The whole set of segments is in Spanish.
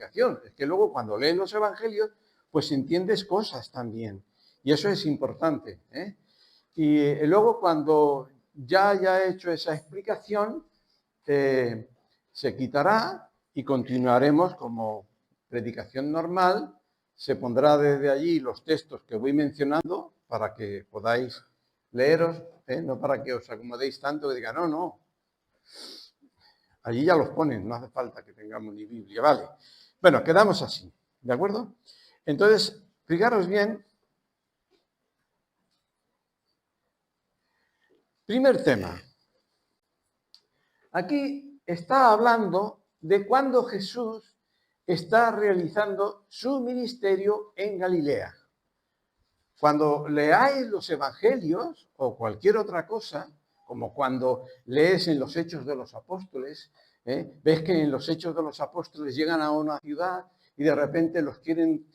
predicación, es que luego cuando lees los evangelios, pues entiendes cosas también. Y eso es importante, ¿eh? Y luego cuando ya haya hecho esa explicación, se quitará y continuaremos como predicación normal. Se pondrá desde allí los textos que voy mencionando para que podáis leeros, no para que os acomodéis tanto que digan, no. Allí ya los ponen, no hace falta que tengamos ni Biblia, ¿vale? Bueno, quedamos así, ¿de acuerdo? Entonces, fijaros bien. Primer tema. Aquí está hablando de cuando Jesús está realizando su ministerio en Galilea. Cuando leáis los evangelios o cualquier otra cosa, como cuando lees en los Hechos de los Apóstoles, ves que en los Hechos de los Apóstoles llegan a una ciudad y de repente los quieren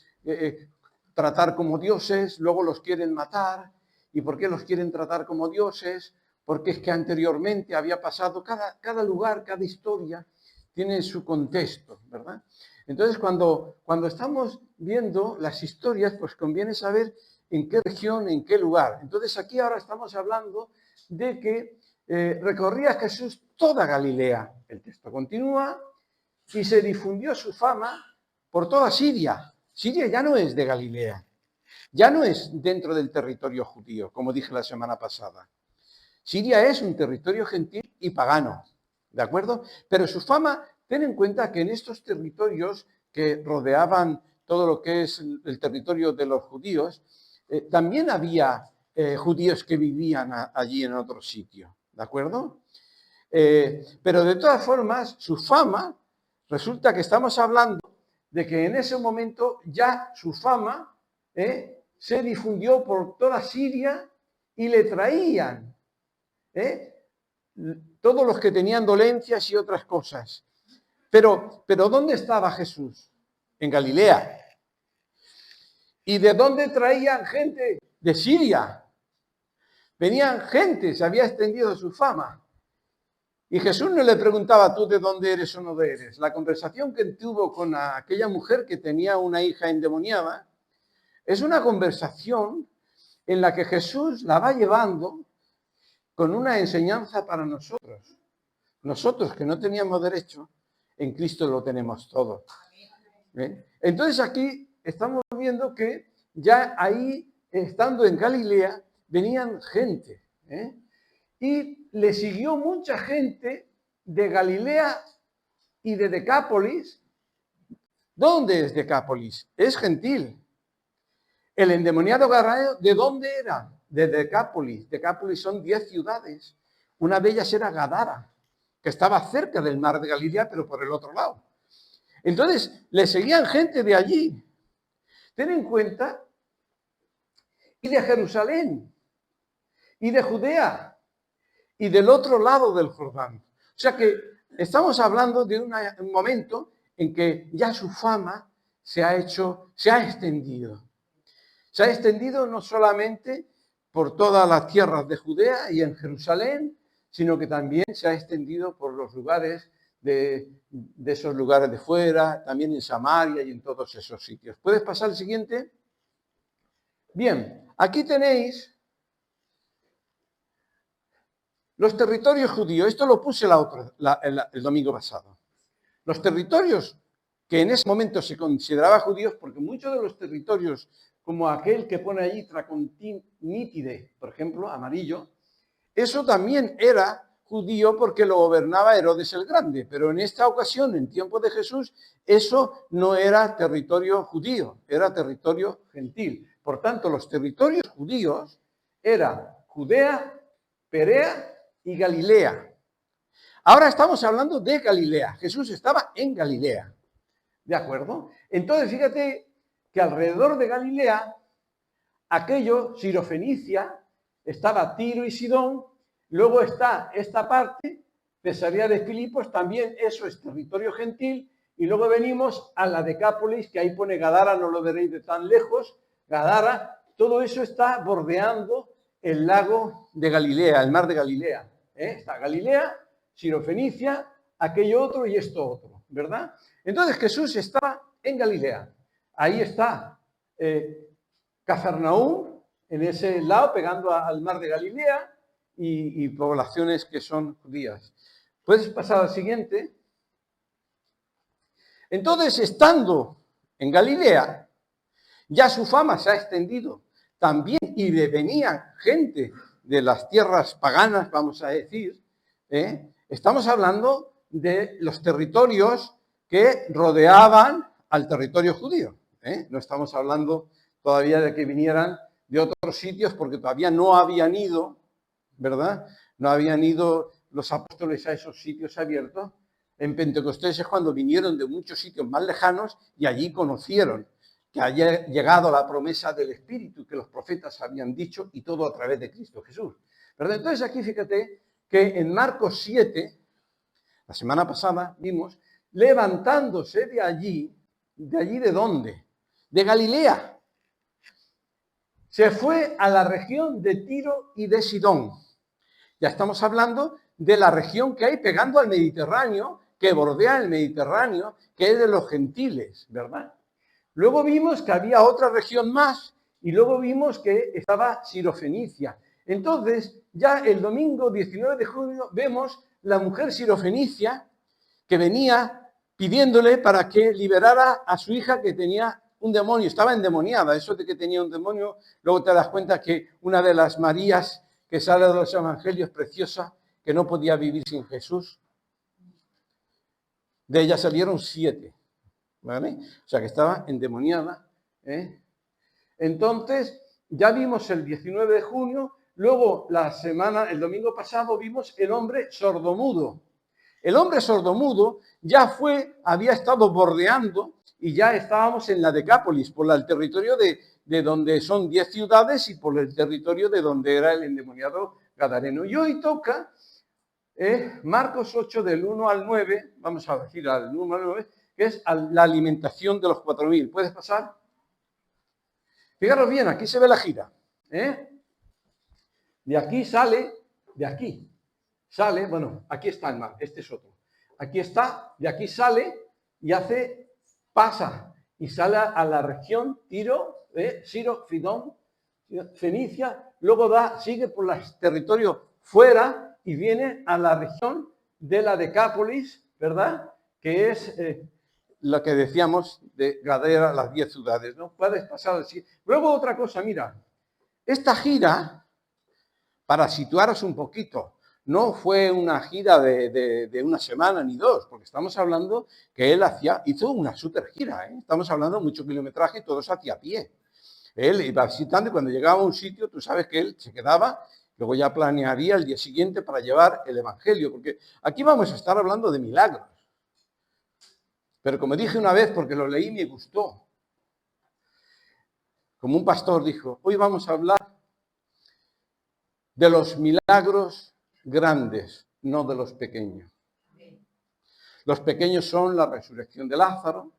tratar como dioses, luego los quieren matar. ¿Y por qué los quieren tratar como dioses? Porque es que anteriormente había pasado, cada lugar, cada historia tiene su contexto, ¿verdad? Entonces, cuando estamos viendo las historias, pues conviene saber en qué región, en qué lugar. Entonces, aquí ahora estamos hablando de que recorría Jesús toda Galilea. El texto continúa y se difundió su fama por toda Siria. Siria ya no es de Galilea, ya no es dentro del territorio judío, como dije la semana pasada. Siria es un territorio gentil y pagano, ¿de acuerdo? Pero su fama, ten en cuenta que en estos territorios que rodeaban todo lo que es el territorio de los judíos, también había judíos que vivían allí en otro sitio, ¿de acuerdo? Pero de todas formas, su fama, resulta que estamos hablando de que en ese momento ya su fama se difundió por toda Siria y le traían todos los que tenían dolencias y otras cosas. Pero ¿dónde estaba Jesús? En Galilea. ¿Y de dónde traían gente? De Siria. Venían gente, se había extendido su fama. Y Jesús no le preguntaba, ¿tú de dónde eres o no de eres? La conversación que tuvo con aquella mujer que tenía una hija endemoniada es una conversación en la que Jesús la va llevando con una enseñanza para nosotros. Nosotros que no teníamos derecho, en Cristo lo tenemos todo. Entonces aquí estamos viendo que ya ahí, estando en Galilea, venían gente. Y le siguió mucha gente de Galilea y de Decápolis. ¿Dónde es Decápolis? Es gentil. El endemoniado Gadareno, ¿de dónde era? De Decápolis. Decápolis son 10 ciudades. Una de ellas era Gadara, que estaba cerca del mar de Galilea, pero por el otro lado. Entonces, le seguían gente de allí. Ten en cuenta, y de Jerusalén, y de Judea, y del otro lado del Jordán. O sea que estamos hablando de un momento en que ya su fama se ha extendido. Se ha extendido no solamente por todas las tierras de Judea y en Jerusalén, sino que también se ha extendido por los lugares de esos lugares de fuera, también en Samaria y en todos esos sitios. ¿Puedes pasar al siguiente? Bien, aquí tenéis los territorios judíos. Esto lo puse el domingo pasado. Los territorios que en ese momento se consideraban judíos, porque muchos de los territorios, como aquel que pone allí Tracontinítide, por ejemplo, amarillo, eso también era judío porque lo gobernaba Herodes el Grande, pero en esta ocasión, en tiempo de Jesús, eso no era territorio judío, era territorio gentil. Por tanto, los territorios judíos eran Judea, Perea y Galilea. Ahora estamos hablando de Galilea. Jesús estaba en Galilea. ¿De acuerdo? Entonces, fíjate que alrededor de Galilea, aquello, Sirofenicia, estaba Tiro y Sidón, luego está esta parte, Cesarea de Filipos, también eso es territorio gentil, y luego venimos a la Decápolis, que ahí pone Gadara, no lo veréis de tan lejos, Gadara, todo eso está bordeando el lago de Galilea, el mar de Galilea. Está Galilea, Sirofenicia, aquello otro y esto otro. ¿verdad? Entonces Jesús estaba en Galilea. Ahí está Cafarnaúm, en ese lado, pegando al mar de Galilea, y poblaciones que son judías. Puedes pasar al siguiente. Entonces, estando en Galilea, ya su fama se ha extendido también y le venía gente de las tierras paganas, vamos a decir. Estamos hablando de los territorios que rodeaban al territorio judío. No estamos hablando todavía de que vinieran de otros sitios porque todavía no habían ido, ¿verdad? No habían ido los apóstoles a esos sitios abiertos. En Pentecostés es cuando vinieron de muchos sitios más lejanos y allí conocieron que había llegado la promesa del Espíritu que los profetas habían dicho, y todo a través de Cristo Jesús, ¿verdad? Entonces aquí fíjate que en Marcos 7, la semana pasada vimos, levantándose de allí ¿de dónde? De Galilea. Se fue a la región de Tiro y de Sidón. Ya estamos hablando de la región que hay pegando al Mediterráneo, que bordea el Mediterráneo, que es de los gentiles, ¿verdad? Luego vimos que había otra región más y luego vimos que estaba Sirofenicia. Entonces, ya el domingo 19 de junio vemos la mujer sirofenicia que venía pidiéndole para que liberara a su hija que tenía un demonio, estaba endemoniada. Eso de que tenía un demonio, luego te das cuenta que una de las Marías que sale de los evangelios preciosa, que no podía vivir sin Jesús, de ella salieron 7, ¿vale? O sea que estaba endemoniada. Entonces, ya vimos el 19 de junio, luego el domingo pasado vimos el hombre sordomudo. El hombre sordomudo ya había estado bordeando y ya estábamos en la Decápolis, por el territorio de donde son 10 ciudades y por el territorio de donde era el endemoniado gadareno. Y hoy toca Marcos 8 del 1 al 9, vamos a decir al 1 al 9, que es la alimentación de los 4.000. ¿Puedes pasar? Fijaros bien, aquí se ve la gira. De aquí sale, bueno, aquí está el mar, este es otro. Aquí está, de aquí sale y pasa y sale a la región Tiro, Siro, Sidón, Fenicia, luego sigue por los territorios fuera y viene a la región de la Decápolis, ¿verdad? Que es lo que decíamos de Gadara, las 10 ciudades, ¿no? Puedes pasar así. Luego otra cosa, mira, esta gira, para situaros un poquito, no fue una gira de una semana ni dos, porque estamos hablando que él hizo una super gira, Estamos hablando de mucho kilometraje, todos hacia a pie. Él iba visitando y cuando llegaba a un sitio, tú sabes que él se quedaba, luego ya planearía el día siguiente para llevar el evangelio, porque aquí vamos a estar hablando de milagros. Pero como dije una vez, porque lo leí y me gustó, como un pastor dijo, hoy vamos a hablar de los milagros grandes, no de los pequeños. Los pequeños son la resurrección de Lázaro,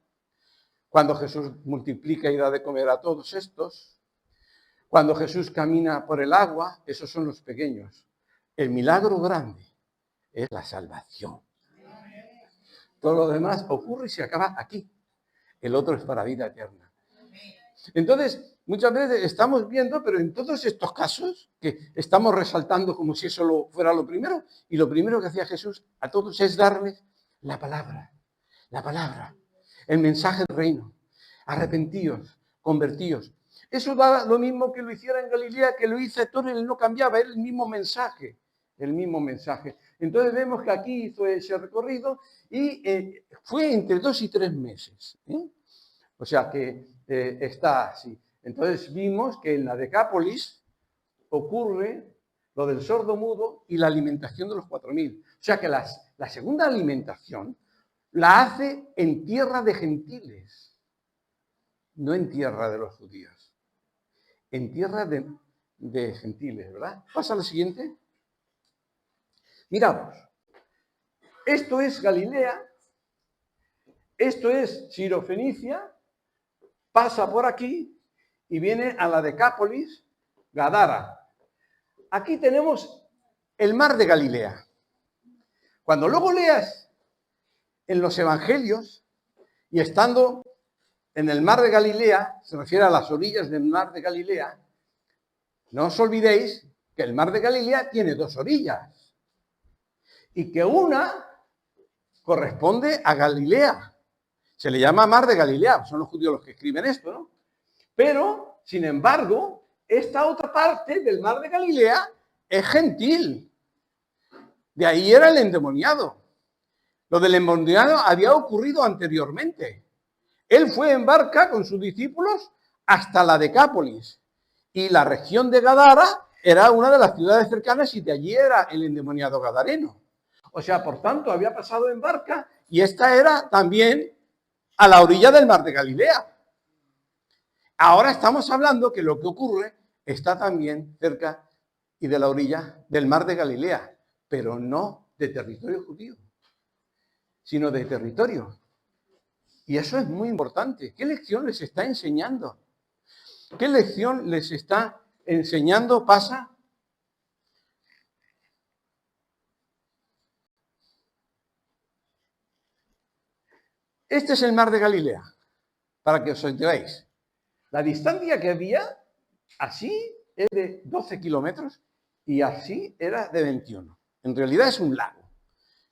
cuando Jesús multiplica y da de comer a todos estos, cuando Jesús camina por el agua, esos son los pequeños. El milagro grande es la salvación. Todo lo demás ocurre y se acaba aquí. El otro es para vida eterna. Entonces, muchas veces estamos viendo, pero en todos estos casos, que estamos resaltando como si eso fuera lo primero, y lo primero que hacía Jesús a todos es darles la palabra, el mensaje del reino. Arrepentíos, convertíos. Eso da lo mismo que lo hiciera en Galilea, que lo hizo Héctor, él no cambiaba, era el mismo mensaje. Entonces vemos que aquí hizo ese recorrido y fue entre 2 y 3 meses. O sea que está así. Entonces vimos que en la Decápolis ocurre lo del sordo mudo y la alimentación de los 4.000. O sea que la segunda alimentación la hace en tierra de gentiles, no en tierra de los judíos, en tierra de gentiles, ¿verdad? Pasa a la siguiente. Miramos, esto es Galilea, esto es Sirofenicia, pasa por aquí y viene a la Decápolis, Gadara. Aquí tenemos el mar de Galilea. Cuando luego leas en los evangelios y estando en el mar de Galilea, se refiere a las orillas del mar de Galilea, no os olvidéis que el mar de Galilea tiene dos orillas y que una corresponde a Galilea. Se le llama mar de Galilea, son los judíos los que escriben esto, ¿no? Pero, sin embargo, esta otra parte del mar de Galilea es gentil. De ahí era el endemoniado. Lo del endemoniado había ocurrido anteriormente. Él fue en barca con sus discípulos hasta la Decápolis. Y la región de Gadara era una de las ciudades cercanas y de allí era el endemoniado gadareno. O sea, por tanto, había pasado en barca y esta era también a la orilla del mar de Galilea. Ahora estamos hablando que lo que ocurre está también cerca y de la orilla del mar de Galilea, pero no de territorio judío, sino de territorio. Y eso es muy importante. ¿Qué lección les está enseñando? ¿Qué lección les está enseñando? Pasa. Este es el mar de Galilea, para que os enteréis. La distancia que había, así, es de 12 kilómetros y así era de 21. En realidad es un lago,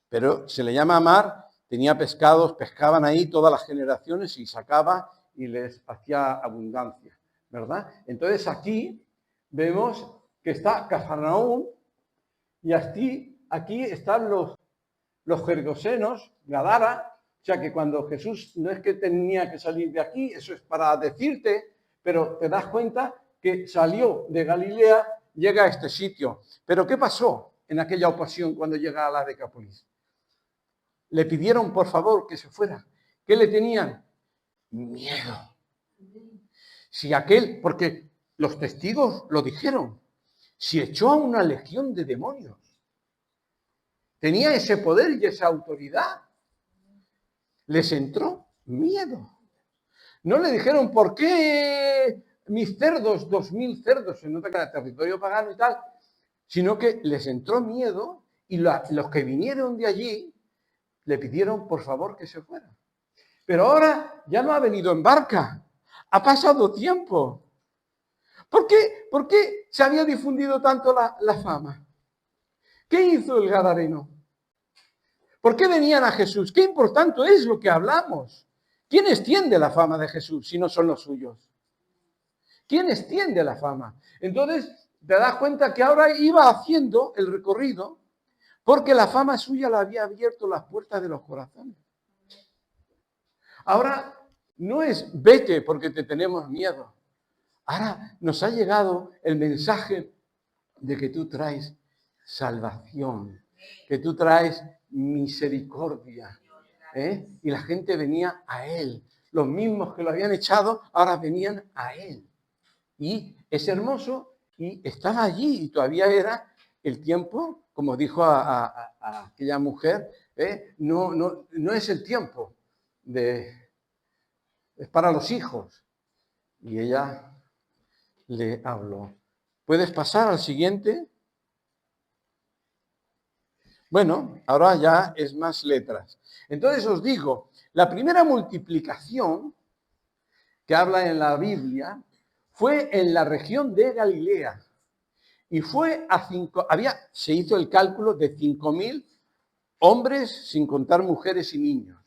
pero se le llama mar. Tenía pescados, pescaban ahí todas las generaciones y sacaba y les hacía abundancia, ¿verdad? Entonces aquí vemos que está Cafarnaúm y aquí están los gergesenos, Gadara. O sea que cuando Jesús no es que tenía que salir de aquí, eso es para decirte, pero te das cuenta que salió de Galilea, llega a este sitio. Pero ¿qué pasó en aquella ocasión cuando llega a la Decápolis? Le pidieron por favor que se fuera. ¿Qué le tenían? Miedo. Si porque los testigos lo dijeron, si echó a una legión de demonios, tenía ese poder y esa autoridad. Les entró miedo. No le dijeron, ¿por qué mis cerdos, 2000 cerdos, se nota que era territorio pagano y tal, sino que les entró miedo y los que vinieron de allí le pidieron por favor que se fuera. Pero ahora ya no ha venido en barca, ha pasado tiempo. ¿Por qué se había difundido tanto la fama? ¿Qué hizo el gadareno? ¿Por qué venían a Jesús? Qué importante es lo que hablamos. ¿Quién extiende la fama de Jesús si no son los suyos? ¿Quién extiende la fama? Entonces, te das cuenta que ahora iba haciendo el recorrido porque la fama suya le había abierto las puertas de los corazones. Ahora no es vete porque te tenemos miedo. Ahora nos ha llegado el mensaje de que tú traes salvación, que tú traes misericordia. Y la gente venía a él. Los mismos que lo habían echado, ahora venían a él. Y es hermoso y estaba allí y todavía era el tiempo, como dijo a aquella mujer, no es el tiempo, es para los hijos. Y ella le habló. ¿Puedes pasar al siguiente? Bueno, ahora ya es más letras. Entonces os digo, la primera multiplicación que habla en la Biblia fue en la región de Galilea. Y fue se hizo el cálculo de 5.000 hombres, sin contar mujeres y niños.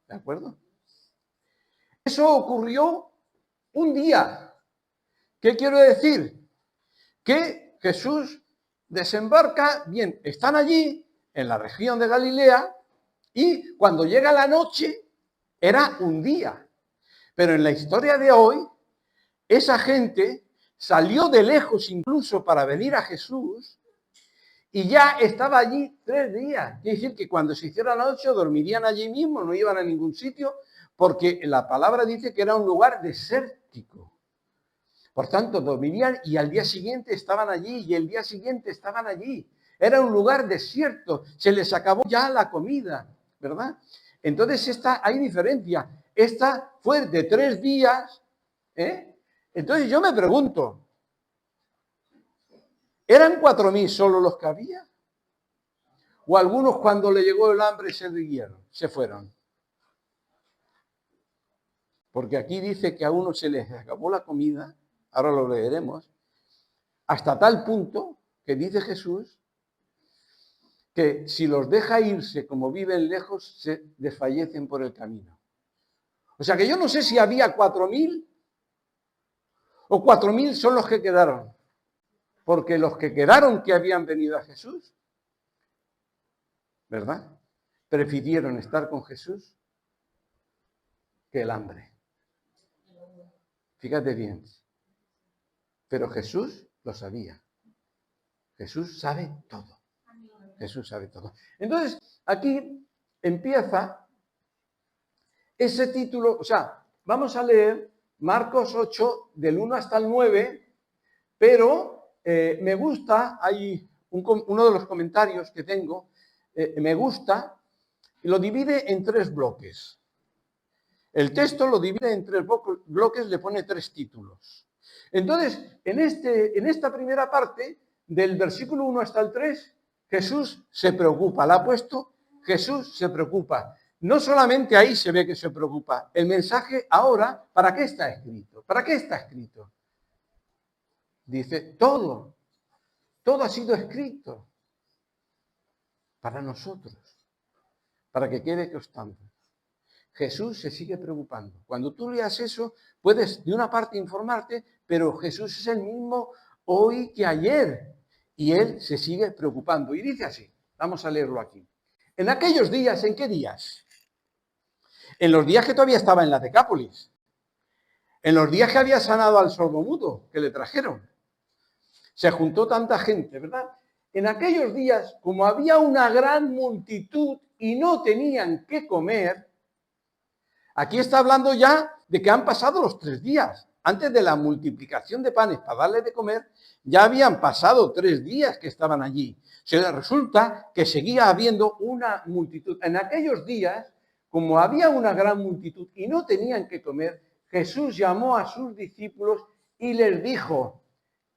¿De acuerdo? Eso ocurrió un día. ¿Qué quiero decir? Que Jesús desembarca, bien, están allí, en la región de Galilea, y cuando llega la noche, era un día. Pero en la historia de hoy, esa gente salió de lejos incluso para venir a Jesús y ya estaba allí 3 días. Quiere decir que cuando se hiciera la noche dormirían allí mismo, no iban a ningún sitio, porque la palabra dice que era un lugar desértico. Por tanto, dormirían y al día siguiente estaban allí y el día siguiente estaban allí. Era un lugar desierto, se les acabó ya la comida, ¿verdad? Entonces hay diferencia. Esta fue de 3 días, Entonces yo me pregunto, ¿eran 4.000 solo los que había? ¿O algunos cuando le llegó el hambre se rieron, se fueron? porque aquí dice que a uno se les acabó la comida, ahora lo leeremos, hasta tal punto que dice Jesús que si los deja irse como viven lejos, se desfallecen por el camino. O sea que yo no sé si había 4.000 o 4.000 son los que quedaron, porque los que quedaron que habían venido a Jesús, ¿verdad? Prefirieron estar con Jesús que el hambre. Fíjate bien. Pero Jesús lo sabía. Jesús sabe todo. Jesús sabe todo. Entonces, aquí empieza ese título, o sea, vamos a leer Marcos 8, del 1 hasta el 9, pero me gusta, hay uno de los comentarios que tengo, me gusta, lo divide en 3 bloques. El texto lo divide en 3 bloques, le pone 3 títulos. Entonces, en esta primera parte, del versículo 1 hasta el 3, Jesús se preocupa. La ha puesto, Jesús se preocupa. No solamente ahí se ve que se preocupa. El mensaje ahora, ¿para qué está escrito? ¿Para qué está escrito? Dice, todo ha sido escrito para nosotros, para que quede constante. Jesús se sigue preocupando. Cuando tú leas eso, puedes de una parte informarte, pero Jesús es el mismo hoy que ayer. Y Él se sigue preocupando. Y dice así, vamos a leerlo aquí. En aquellos días, ¿en qué días? En los días que todavía estaba en la Decápolis. En los días que había sanado al sordomudo que le trajeron. Se juntó tanta gente, ¿verdad? En aquellos días, como había una gran multitud y no tenían qué comer, aquí está hablando ya de que han pasado los 3 días. Antes de la multiplicación de panes para darle de comer, ya habían pasado 3 días que estaban allí. Resulta que seguía habiendo una multitud. En aquellos días, como había una gran multitud y no tenían que comer, Jesús llamó a sus discípulos y les dijo,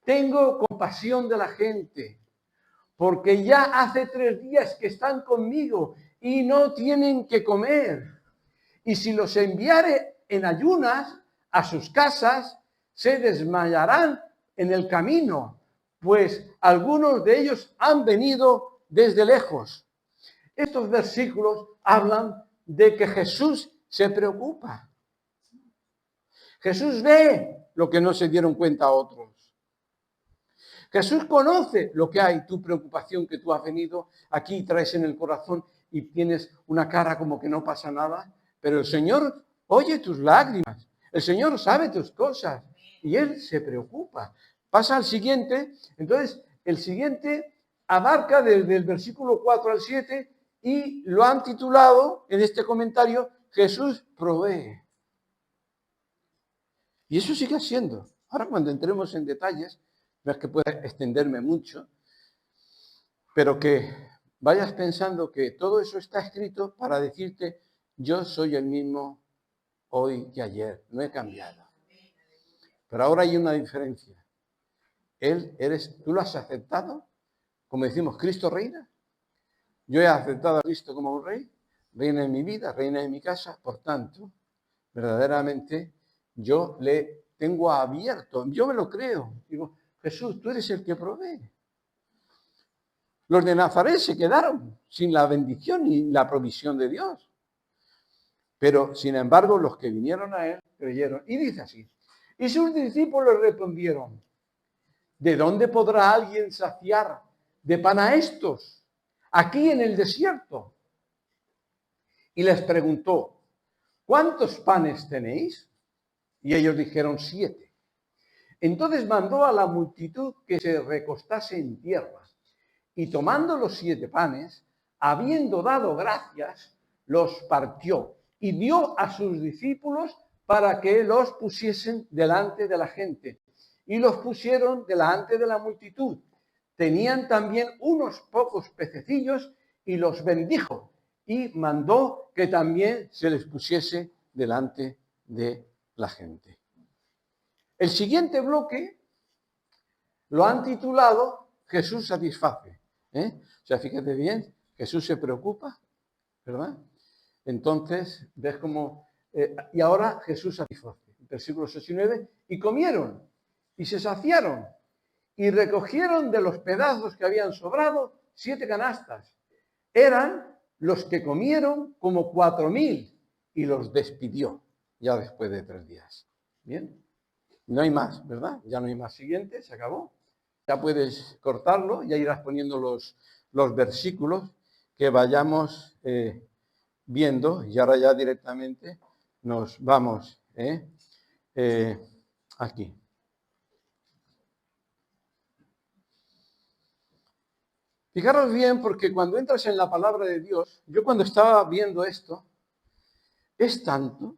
tengo compasión de la gente, porque ya hace 3 días que están conmigo y no tienen que comer. Y si los enviare en ayunas a sus casas, se desmayarán en el camino, pues algunos de ellos han venido desde lejos. Estos versículos hablan de que Jesús se preocupa. Jesús ve lo que no se dieron cuenta otros. Jesús conoce lo que hay, tu preocupación que tú has venido aquí, traes en el corazón y tienes una cara como que no pasa nada. Pero el Señor oye tus lágrimas, el Señor sabe tus cosas y Él se preocupa. Pasa al siguiente, entonces el siguiente abarca desde el versículo 4 al 7 y lo han titulado en este comentario, Jesús provee. Y eso sigue siendo. Ahora cuando entremos en detalles, no es que pueda extenderme mucho, pero que vayas pensando que todo eso está escrito para decirte, yo soy el mismo hoy que ayer, no he cambiado. Pero ahora hay una diferencia. ¿Tú lo has aceptado? Como decimos, Cristo reina. Yo he aceptado a Cristo como un rey, reina en mi vida, reina en mi casa, por tanto, verdaderamente yo le tengo abierto, yo me lo creo. Digo, Jesús, tú eres el que provee. Los de Nazaret se quedaron sin la bendición y la provisión de Dios. Pero, sin embargo, los que vinieron a Él creyeron. Y dice así, y sus discípulos respondieron, ¿de dónde podrá alguien saciar de pan a estos, aquí en el desierto? Y les preguntó, ¿cuántos panes tenéis? Y ellos dijeron 7. Entonces mandó a la multitud que se recostase en tierra. Y tomando los 7 panes, habiendo dado gracias, los partió y dio a sus discípulos para que los pusiesen delante de la gente. Y los pusieron delante de la multitud. Tenían también unos pocos pececillos y los bendijo. Y mandó que también se les pusiese delante de la gente. El siguiente bloque lo han titulado Jesús satisface. O sea, fíjate bien, Jesús se preocupa, ¿verdad? Entonces, ves cómo y ahora Jesús satisface. Versículos 8 y 9, y comieron, y se saciaron, y recogieron de los pedazos que habían sobrado 7 canastas. Eran los que comieron como 4.000, y los despidió ya después de 3 días. Bien, no hay más, ¿verdad? Ya no hay más. Siguiente, se acabó. Ya puedes cortarlo, ya irás poniendo los versículos que vayamos viendo, y ahora ya directamente nos vamos aquí. Fijaros bien, porque cuando entras en la palabra de Dios, yo cuando estaba viendo esto, es tanto,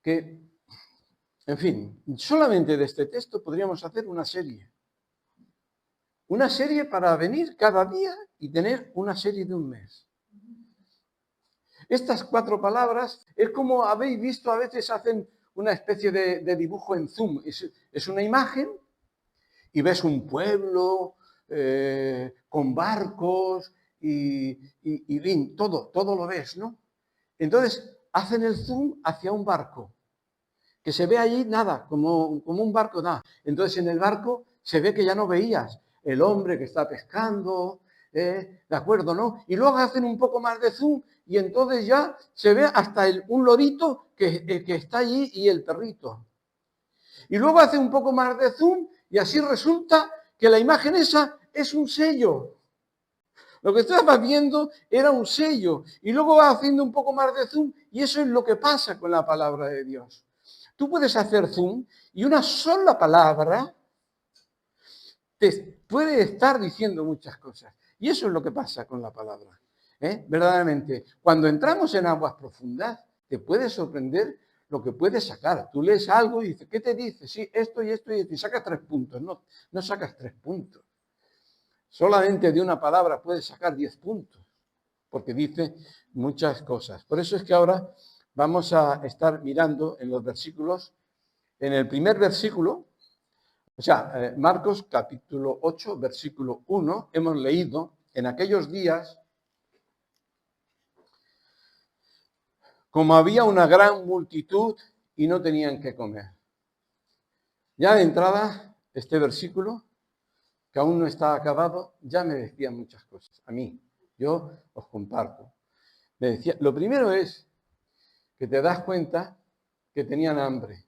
que, en fin, solamente de este texto podríamos hacer una serie. Una serie para venir cada día y tener una serie de un mes. Estas 4 palabras es como habéis visto, a veces hacen una especie de dibujo en zoom. Es una imagen y ves un pueblo con barcos y todo lo ves, ¿no? Entonces hacen el zoom hacia un barco, que se ve allí nada, como un barco, nada. Entonces en el barco se ve que ya no veías el hombre que está pescando, ¿de acuerdo, no? Y luego hacen un poco más de zoom y entonces ya se ve hasta un lorito que está allí y el perrito. Y luego hace un poco más de zoom y así resulta que la imagen esa es un sello. Lo que estabas viendo era un sello. Y luego va haciendo un poco más de zoom y eso es lo que pasa con la palabra de Dios. Tú puedes hacer zoom y una sola palabra te puede estar diciendo muchas cosas. Y eso es lo que pasa con la palabra. Verdaderamente, cuando entramos en aguas profundas, te puede sorprender lo que puedes sacar. Tú lees algo y dices, ¿qué te dice? Sí, esto y esto y esto. Y sacas 3 puntos. No sacas 3 puntos. Solamente de una palabra puedes sacar 10 puntos. Porque dice muchas cosas. Por eso es que ahora vamos a estar mirando en los versículos. En el primer versículo, o sea, Marcos capítulo 8, versículo 1, hemos leído, en aquellos días, como había una gran multitud y no tenían qué comer. Ya de entrada, este versículo, que aún no está acabado, ya me decía muchas cosas. A mí, yo os comparto. Me decía, lo primero es que te das cuenta que tenían hambre.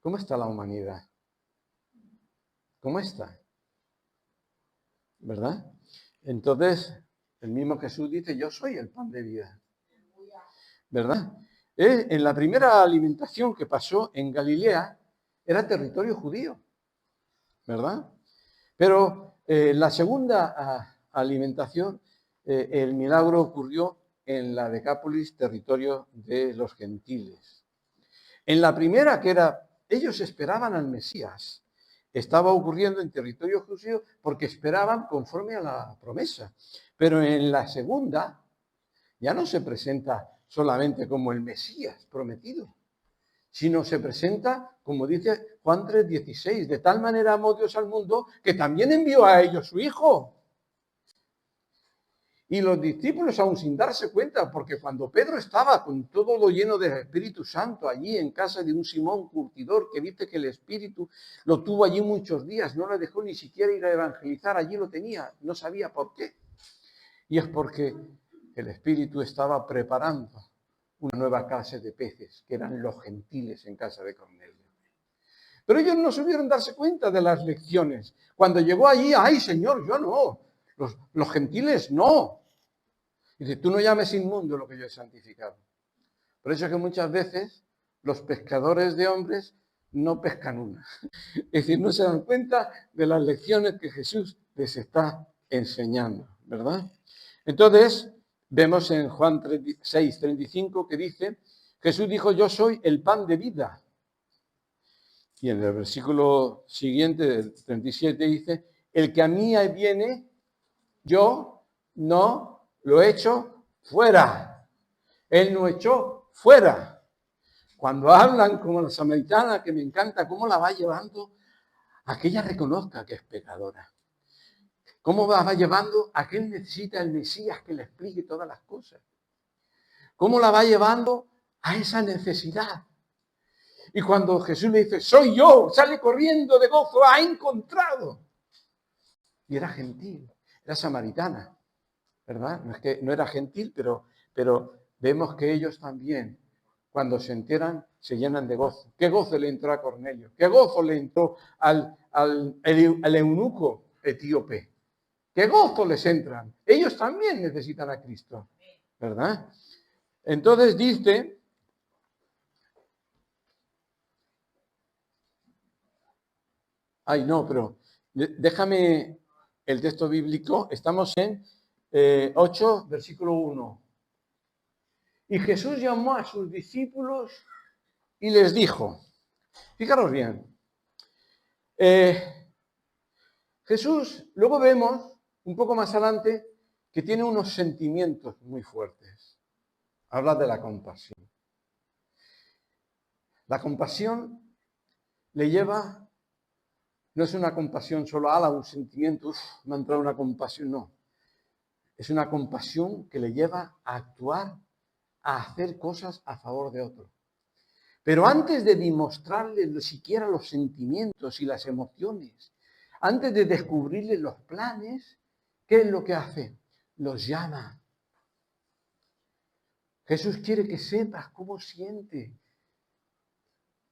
¿Cómo está la humanidad? ¿Cómo está? ¿Verdad? Entonces, el mismo Jesús dice, yo soy el pan de vida. ¿Verdad? En la primera alimentación que pasó en Galilea era territorio judío. ¿Verdad? Pero la segunda alimentación, el milagro ocurrió en la Decápolis, territorio de los gentiles. En la primera, que era, ellos esperaban al Mesías, estaba ocurriendo en territorio judío porque esperaban conforme a la promesa. Pero en la segunda, ya no se presenta solamente como el Mesías prometido, sino se presenta, como dice Juan 3:16, de tal manera amó Dios al mundo que también envió a ellos su Hijo. Y los discípulos, aún sin darse cuenta, porque cuando Pedro estaba con todo lo lleno del Espíritu Santo allí en casa de un Simón curtidor, que dice que el Espíritu lo tuvo allí muchos días, no le dejó ni siquiera ir a evangelizar, allí lo tenía, no sabía por qué. Y es porque el Espíritu estaba preparando una nueva clase de peces, que eran los gentiles en casa de Cornelio. Pero ellos no supieron darse cuenta de las lecciones. Cuando llegó allí, ¡ay, Señor, yo no! Los gentiles no. Dice, tú no llames inmundo lo que yo he santificado. Por eso es que muchas veces los pescadores de hombres no pescan una. Es decir, no se dan cuenta de las lecciones que Jesús les está enseñando, ¿verdad? Entonces, vemos en Juan 6:35 que dice, Jesús dijo, yo soy el pan de vida. Y en el versículo siguiente, del 37, dice, el que a mí viene, yo no lo echo fuera. Él no echó fuera. Cuando hablan como la samaritana, que me encanta cómo la va llevando a que ella reconozca que es pecadora. Cómo va llevando a que él necesita el Mesías que le explique todas las cosas. cómo la va llevando a esa necesidad. Y cuando Jesús le dice, soy yo, sale corriendo de gozo, ha encontrado. Y era gentil, era samaritana, ¿verdad? No es que no era gentil, pero vemos que ellos también, cuando se enteran, se llenan de gozo. ¿Qué gozo le entró a Cornelio? ¿Qué gozo le entró al eunuco etíope? ¿Qué gozo les entran? Ellos también necesitan a Cristo, ¿verdad? Entonces dice, ay no, pero déjame el texto bíblico, estamos en 8, versículo 1. Y Jesús llamó a sus discípulos y les dijo, fijaros bien, Jesús, luego vemos un poco más adelante que tiene unos sentimientos muy fuertes. Habla de la compasión. La compasión le lleva, no es una compasión solo a un sentimiento, me ha entrado una compasión, no. Es una compasión que le lleva a actuar, a hacer cosas a favor de otro. Pero antes de demostrarle siquiera los sentimientos y las emociones, antes de descubrirle los planes, ¿qué es lo que hace? Los llama. Jesús quiere que sepas cómo siente.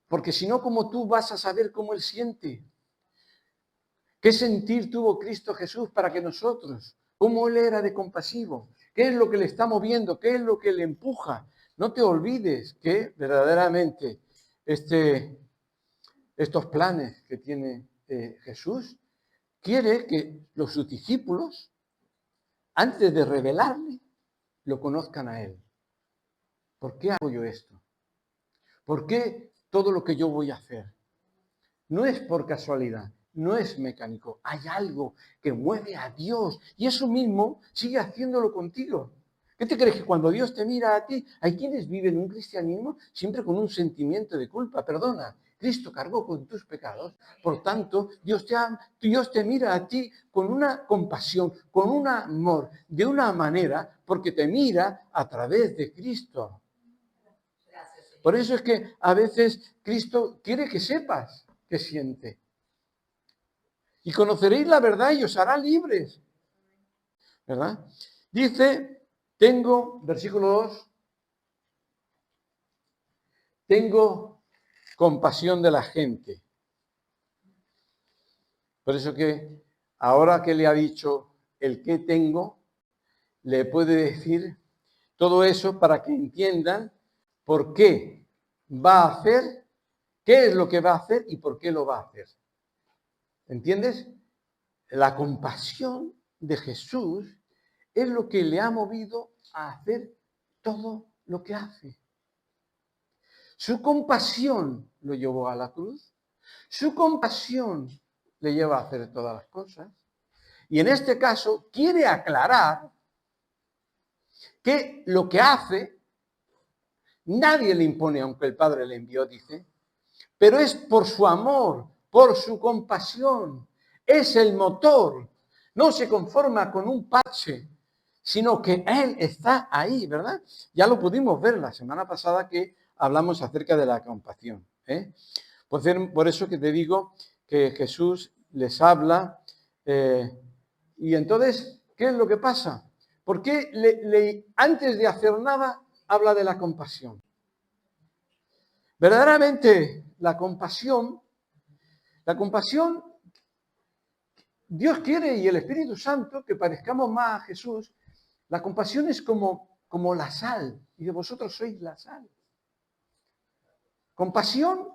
Porque si no, ¿cómo tú vas a saber cómo Él siente? ¿Qué sentir tuvo Cristo Jesús para que nosotros, cómo Él era de compasivo? ¿Qué es lo que le está moviendo? ¿Qué es lo que le empuja? No te olvides que verdaderamente estos planes que tiene Jesús, quiere que sus discípulos, antes de revelarle, lo conozcan a Él. ¿Por qué hago yo esto? ¿Por qué todo lo que yo voy a hacer? No es por casualidad, no es mecánico. Hay algo que mueve a Dios y eso mismo sigue haciéndolo contigo. ¿Qué te crees que cuando Dios te mira a ti, hay quienes viven un cristianismo siempre con un sentimiento de culpa? Perdona, Cristo cargó con tus pecados, por tanto, Dios te mira a ti con una compasión, con un amor, de una manera, porque te mira a través de Cristo. Por eso es que a veces Cristo quiere que sepas qué siente. Y conoceréis la verdad y os hará libres. ¿Verdad? Dice, versículo 2, tengo compasión de la gente. Por eso que ahora que le ha dicho el que tengo, le puede decir todo eso para que entiendan por qué va a hacer, qué es lo que va a hacer y por qué lo va a hacer. ¿Entiendes? La compasión de Jesús es lo que le ha movido a hacer todo lo que hace. Su compasión lo llevó a la cruz. Su compasión le lleva a hacer todas las cosas. Y en este caso quiere aclarar que lo que hace, nadie le impone, aunque el Padre le envió, dice, pero es por su amor, por su compasión. Es el motor. No se conforma con un parche, sino que Él está ahí, ¿verdad? Ya lo pudimos ver la semana pasada que hablamos acerca de la compasión. Por eso que te digo que Jesús les habla. Y entonces, ¿qué es lo que pasa? ¿Por qué antes de hacer nada habla de la compasión? Verdaderamente, la compasión, Dios quiere y el Espíritu Santo que parezcamos más a Jesús. La compasión es como la sal, y de vosotros sois la sal. Compasión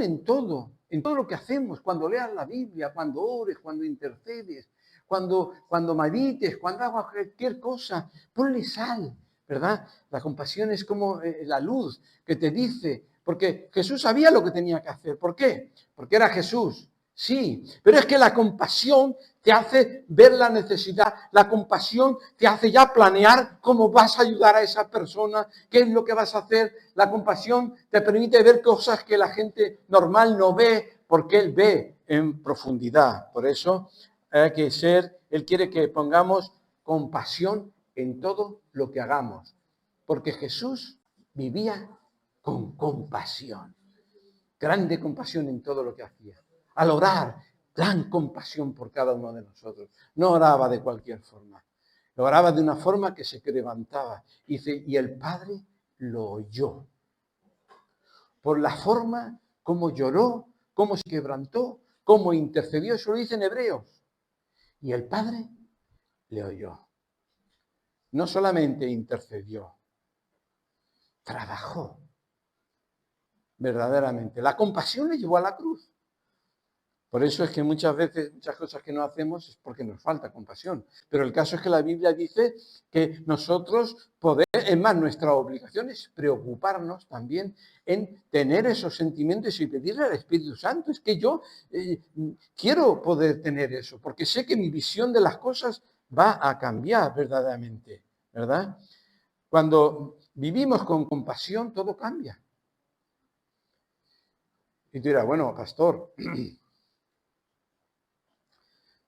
en todo lo que hacemos, cuando leas la Biblia, cuando ores, cuando intercedes, cuando medites, cuando hagas cualquier cosa, ponle sal, ¿verdad? La compasión es como la luz que te dice, porque Jesús sabía lo que tenía que hacer. ¿Por qué? Porque era Jesús. Sí, pero es que la compasión te hace ver la necesidad, la compasión te hace ya planear cómo vas a ayudar a esa persona, qué es lo que vas a hacer. La compasión te permite ver cosas que la gente normal no ve, porque Él ve en profundidad. Por eso hay que Él quiere que pongamos compasión en todo lo que hagamos. Porque Jesús vivía con compasión, grande compasión en todo lo que hacía. Al orar, gran compasión por cada uno de nosotros. No oraba de cualquier forma. Oraba de una forma que se levantaba. Y el Padre lo oyó. Por la forma como lloró, cómo se quebrantó, cómo intercedió. Eso lo dice en Hebreos. Y el Padre le oyó. No solamente intercedió, trabajó verdaderamente. La compasión le llevó a la cruz. Por eso es que muchas veces, muchas cosas que no hacemos es porque nos falta compasión. Pero el caso es que la Biblia dice que nosotros es más, nuestra obligación es preocuparnos también en tener esos sentimientos y pedirle al Espíritu Santo. Es que yo quiero poder tener eso, porque sé que mi visión de las cosas va a cambiar verdaderamente, ¿verdad? Cuando vivimos con compasión, todo cambia. Y tú dirás, bueno, pastor,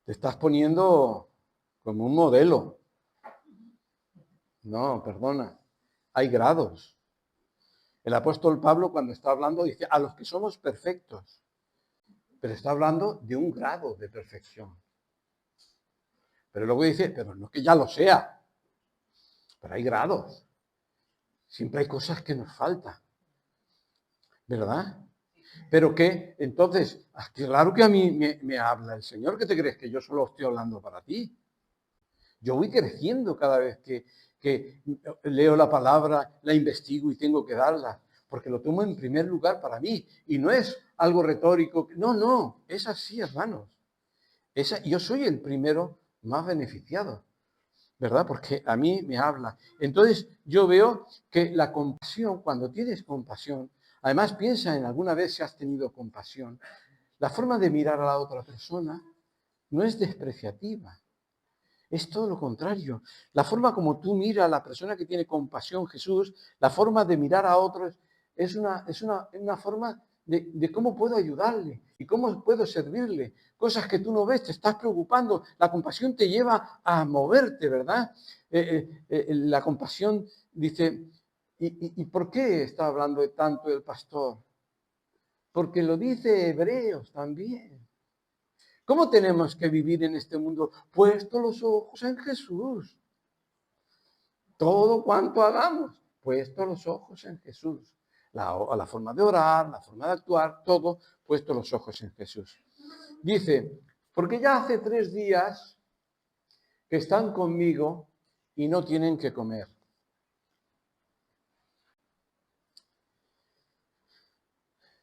te estás poniendo como un modelo. No, perdona. Hay grados. El apóstol Pablo, cuando está hablando, dice a los que somos perfectos. Pero está hablando de un grado de perfección. Pero luego dice, pero no es que ya lo sea. Pero hay grados. Siempre hay cosas que nos faltan. ¿Verdad? Pero que, entonces, claro que a mí me habla el Señor. ¿Qué te crees? Que yo solo estoy hablando para ti. Yo voy creciendo cada vez que leo la palabra, la investigo y tengo que darla, porque lo tomo en primer lugar para mí. Y no es algo retórico. No, es así, hermanos. Yo soy el primero más beneficiado, ¿verdad? Porque a mí me habla. Entonces yo veo que la compasión, cuando tienes compasión, además piensa en alguna vez si has tenido compasión, la forma de mirar a la otra persona no es despreciativa. Es todo lo contrario. La forma como tú miras a la persona que tiene compasión, Jesús, la forma de mirar a otros es una forma de cómo puedo ayudarle y cómo puedo servirle. Cosas que tú no ves, te estás preocupando. La compasión te lleva a moverte, ¿verdad? La compasión dice, ¿y por qué está hablando tanto el pastor? Porque lo dice Hebreos también. ¿Cómo tenemos que vivir en este mundo? Puesto los ojos en Jesús. Todo cuanto hagamos, puesto los ojos en Jesús. La forma de orar, la forma de actuar, todo puesto los ojos en Jesús. Dice, porque ya hace 3 días que están conmigo y no tienen que comer.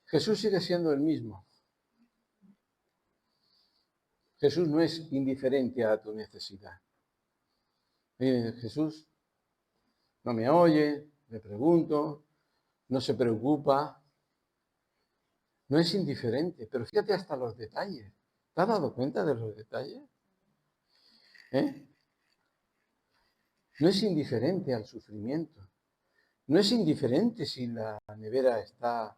Jesús sigue siendo el mismo. Jesús no es indiferente a tu necesidad. Jesús no me oye, le pregunto, no se preocupa, no es indiferente, pero fíjate hasta los detalles. ¿Te has dado cuenta de los detalles? No es indiferente al sufrimiento, no es indiferente si la nevera está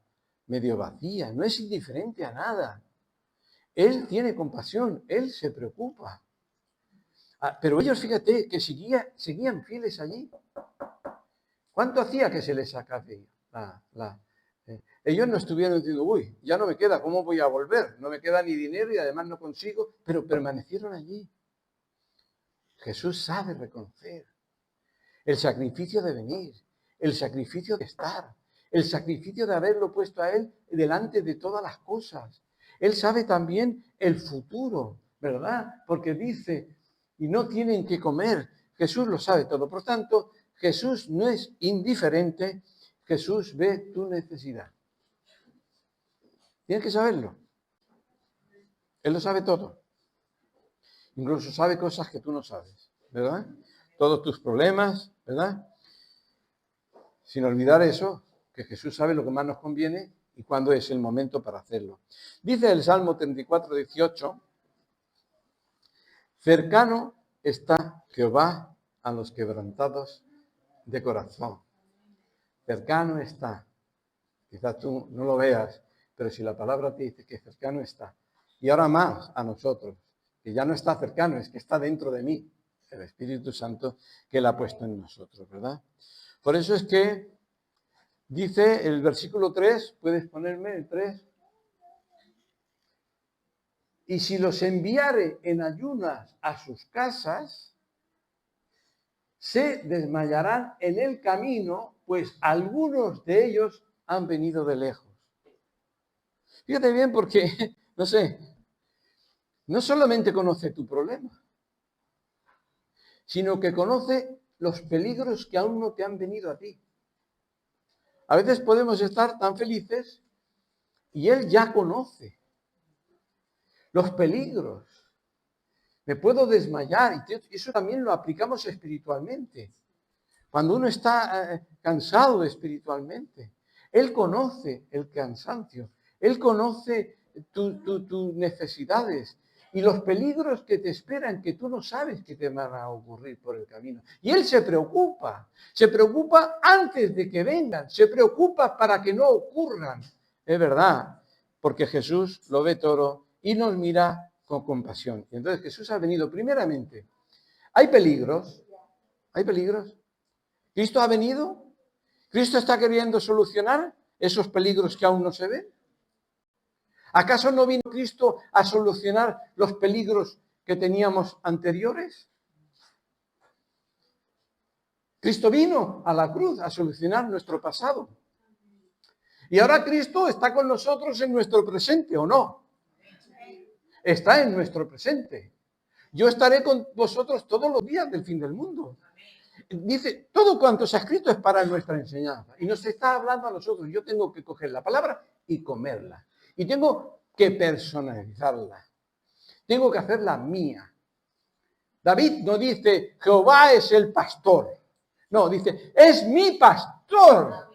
medio vacía, no es indiferente a nada. Él tiene compasión, él se preocupa. Pero ellos, fíjate, que seguían fieles allí. ¿Cuánto hacía que se les sacase? Ellos no estuvieron diciendo, uy, ya no me queda, ¿cómo voy a volver? No me queda ni dinero y además no consigo, pero permanecieron allí. Jesús sabe reconocer el sacrificio de venir, el sacrificio de estar, el sacrificio de haberlo puesto a Él delante de todas las cosas. Él sabe también el futuro, ¿verdad? Porque dice, y no tienen que comer. Jesús lo sabe todo. Por tanto, Jesús no es indiferente, Jesús ve tu necesidad. Tienes que saberlo. Él lo sabe todo. Incluso sabe cosas que tú no sabes, ¿verdad? Todos tus problemas, ¿verdad? Sin olvidar eso, que Jesús sabe lo que más nos conviene y cuándo es el momento para hacerlo. Dice el Salmo 34, 18, cercano está Jehová a los quebrantados de corazón. Cercano está. Quizás tú no lo veas, pero si la palabra te dice que cercano está. Y ahora más a nosotros, que ya no está cercano, es que está dentro de mí, el Espíritu Santo que Él ha puesto en nosotros, ¿verdad? Por eso es que dice el versículo 3, ¿puedes ponerme el 3? Y si los enviare en ayunas a sus casas, se desmayarán en el camino, pues algunos de ellos han venido de lejos. Fíjate bien porque, no sé, no solamente conoce tu problema, sino que conoce los peligros que aún no te han venido a ti. A veces podemos estar tan felices y Él ya conoce los peligros. Me puedo desmayar y eso también lo aplicamos espiritualmente. Cuando uno está cansado espiritualmente, Él conoce el cansancio, Él conoce tus necesidades y los peligros que te esperan que tú no sabes que te van a ocurrir por el camino. Y Él se preocupa antes de que vengan, se preocupa para que no ocurran. Es verdad, porque Jesús lo ve todo y nos mira con compasión. Y entonces Jesús ha venido primeramente. Hay peligros. Cristo ha venido. Cristo está queriendo solucionar esos peligros que aún no se ven. ¿Acaso no vino Cristo a solucionar los peligros que teníamos anteriores? Cristo vino a la cruz a solucionar nuestro pasado. Y ahora Cristo está con nosotros en nuestro presente, ¿o no? Está en nuestro presente. Yo estaré con vosotros todos los días del fin del mundo. Dice, todo cuanto se ha escrito es para nuestra enseñanza. Y nos está hablando a nosotros. Yo tengo que coger la palabra y comerla. Y tengo que personalizarla. Tengo que hacerla mía. David no dice, Jehová es el pastor. No, dice, es mi pastor.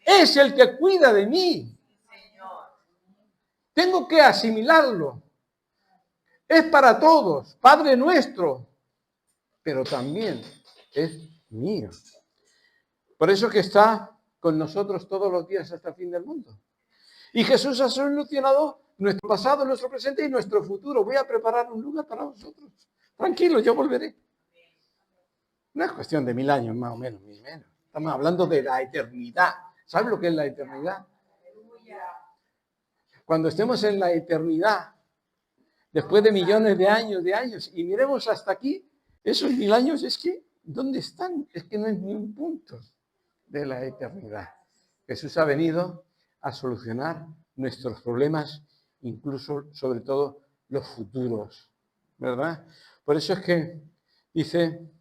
Es el que cuida de mí. Tengo que asimilarlo. Es para todos, Padre nuestro. Pero también es mío. Por eso que está con nosotros todos los días hasta el fin del mundo. Y Jesús ha solucionado nuestro pasado, nuestro presente y nuestro futuro. Voy a preparar un lugar para vosotros. Tranquilo, yo volveré. No es cuestión de 1000 años, más o menos, ni menos. Estamos hablando de la eternidad. ¿Sabes lo que es la eternidad? Cuando estemos en la eternidad, después de millones de años, y miremos hasta aquí, esos 1000 años es que, ¿dónde están? Es que no es ni un punto de la eternidad. Jesús ha venido a solucionar nuestros problemas, incluso, sobre todo, los futuros, ¿verdad? Por eso es que dice,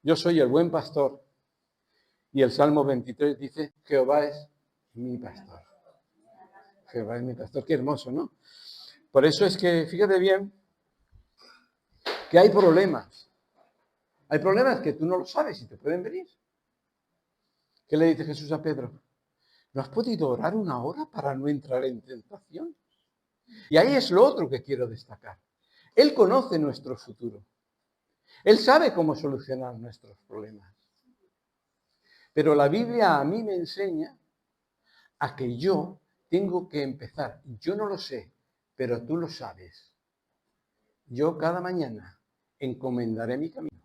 yo soy el buen pastor, y el Salmo 23 dice, Jehová es mi pastor. Jehová es mi pastor, qué hermoso, ¿no? Por eso es que, fíjate bien, que hay problemas. Hay problemas que tú no lo sabes y te pueden venir. ¿Qué le dice Jesús a Pedro? ¿No has podido orar una hora para no entrar en tentación? Y ahí es lo otro que quiero destacar. Él conoce nuestro futuro. Él sabe cómo solucionar nuestros problemas. Pero la Biblia a mí me enseña a que yo tengo que empezar. Yo no lo sé, pero tú lo sabes. Yo cada mañana encomendaré mi camino.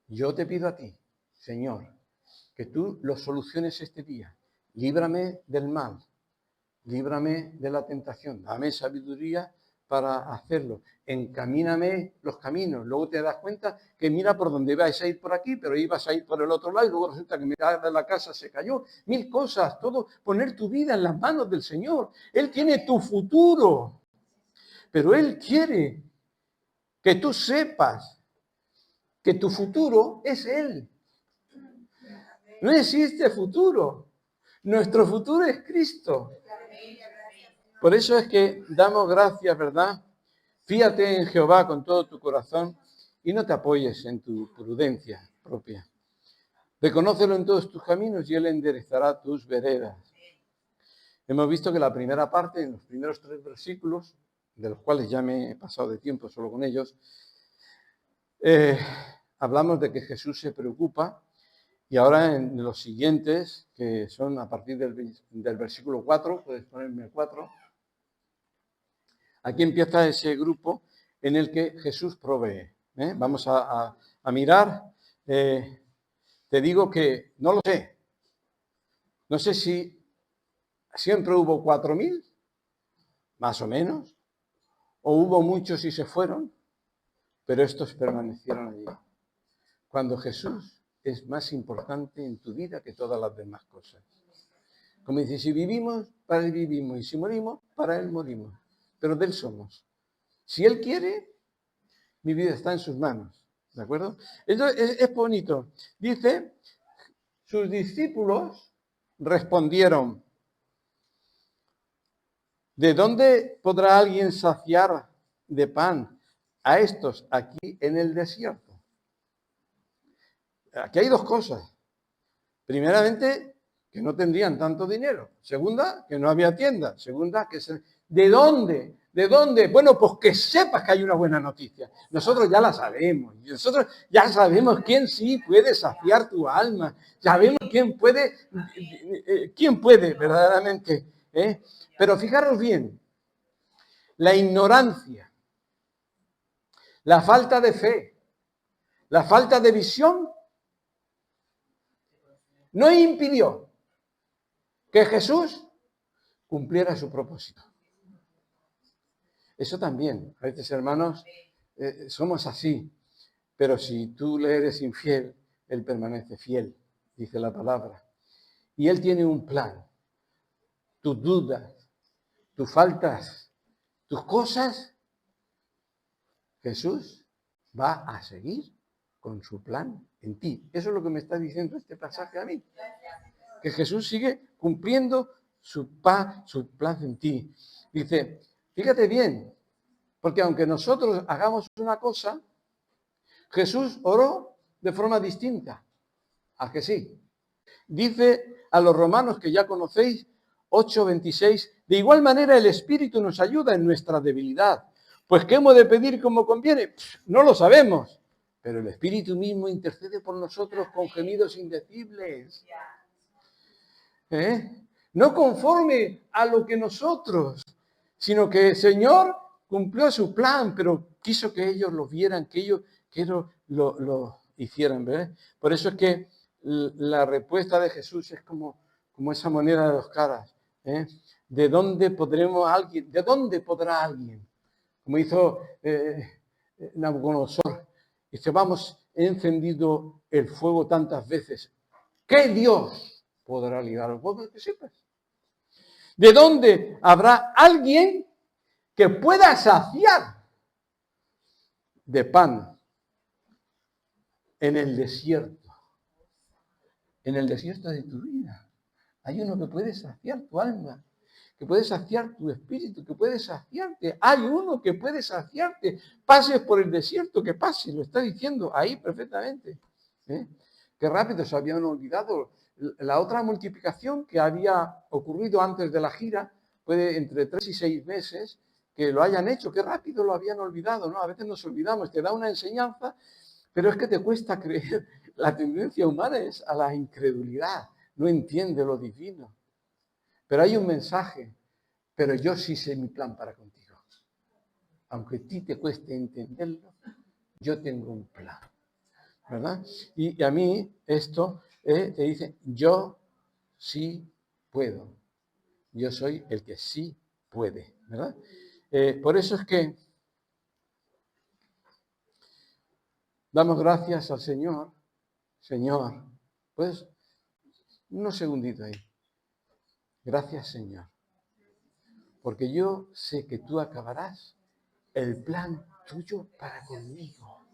Yo te pido a ti, Señor, que tú lo soluciones este día. Líbrame del mal, líbrame de la tentación, dame sabiduría para hacerlo. Encamíname los caminos. Luego te das cuenta que mira por donde ibas a ir por aquí, pero ibas a ir por el otro lado y luego resulta que mitad de la casa se cayó. 1000 cosas, todo poner tu vida en las manos del Señor. Él tiene tu futuro, pero Él quiere que tú sepas que tu futuro es Él. No existe futuro. Nuestro futuro es Cristo. Por eso es que damos gracias, ¿verdad? Fíate en Jehová con todo tu corazón y no te apoyes en tu prudencia propia. Reconócelo en todos tus caminos y Él enderezará tus veredas. Hemos visto que la primera parte, en los primeros 3 versículos, de los cuales ya me he pasado de tiempo solo con ellos, hablamos de que Jesús se preocupa. Y ahora en los siguientes, que son a partir del versículo 4, puedes ponerme el 4, aquí empieza ese grupo en el que Jesús provee. Vamos a mirar te digo que no lo sé. No sé si siempre hubo 4.000, más o menos, o hubo muchos y se fueron, pero estos permanecieron allí. Cuando Jesús es más importante en tu vida que todas las demás cosas. Como dice, si vivimos, para Él vivimos, y si morimos, para Él morimos. Pero de Él somos. Si Él quiere, mi vida está en sus manos. ¿De acuerdo? Entonces, es bonito. Dice, sus discípulos respondieron, ¿de dónde podrá alguien saciar de pan a estos aquí en el desierto? Aquí hay dos cosas. Primeramente, que no tendrían tanto dinero. Segunda, que no había tienda. Segunda, ¿de dónde? ¿De dónde? Bueno, pues que sepas que hay una buena noticia. Nosotros ya la sabemos. Nosotros ya sabemos quién sí puede saciar tu alma. Sabemos quién puede verdaderamente. Pero fijaros bien, la ignorancia, la falta de fe, la falta de visión, no impidió que Jesús cumpliera su propósito. Eso también, a veces, hermanos, somos así, pero si tú le eres infiel, Él permanece fiel, dice la palabra. Y Él tiene un plan. Tus dudas, tus faltas, tus cosas, Jesús va a seguir con su plan en ti. Eso es lo que me está diciendo este pasaje a mí. Que Jesús sigue cumpliendo su plan en ti. Dice, fíjate bien, porque aunque nosotros hagamos una cosa, Jesús oró de forma distinta. ¿A que sí? Dice a los romanos que ya conocéis, 8:26, de igual manera el Espíritu nos ayuda en nuestra debilidad. Pues ¿qué hemos de pedir como conviene? No lo sabemos, pero el Espíritu mismo intercede por nosotros con gemidos indecibles. No conforme a lo que nosotros, sino que el Señor cumplió su plan, pero quiso que ellos lo vieran, que ellos lo hicieran, ¿verdad? Por eso es que la respuesta de Jesús es como esa moneda de dos caras. ¿De dónde podrá alguien? Como hizo Nabucodonosor. Dice, vamos, he encendido el fuego tantas veces. ¿Qué Dios podrá ligar al pueblo? Que sepas. ¿De dónde habrá alguien que pueda saciar de pan en el desierto? En el desierto de tu vida. Hay uno que puede saciar tu alma, que puede saciar tu espíritu, que puede saciarte. Hay uno que puede saciarte. Pases por el desierto, que pases, lo está diciendo ahí perfectamente. Qué rápido se habían olvidado. La otra multiplicación que había ocurrido antes de la gira, puede entre 3 y 6 meses, que lo hayan hecho, qué rápido lo habían olvidado, ¿no? A veces nos olvidamos, te da una enseñanza, pero es que te cuesta creer. La tendencia humana es a la incredulidad, no entiende lo divino. Pero hay un mensaje, pero yo sí sé mi plan para contigo. Aunque a ti te cueste entenderlo, yo tengo un plan, ¿verdad? Y a mí esto te dice, yo sí puedo. Yo soy el que sí puede, ¿verdad? Por eso es que damos gracias al Señor. Señor, pues, unos segunditos ahí. Gracias, Señor. Porque yo sé que tú acabarás el plan tuyo para conmigo.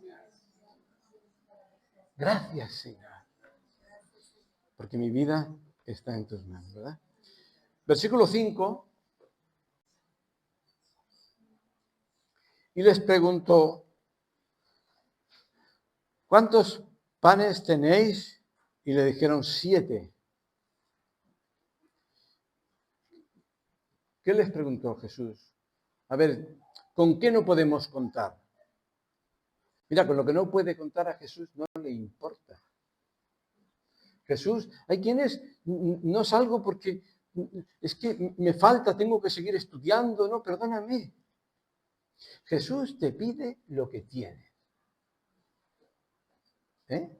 Gracias, Señor. Porque mi vida está en tus manos, ¿verdad? Versículo 5. Y les preguntó, ¿cuántos panes tenéis? Y le dijeron 7. ¿Qué les preguntó Jesús? A ver, ¿con qué no podemos contar? Mira, con lo que no puede contar a Jesús no le importa. Jesús, hay quienes no salgo porque es que me falta, tengo que seguir estudiando. No, perdóname. Jesús te pide lo que tienes.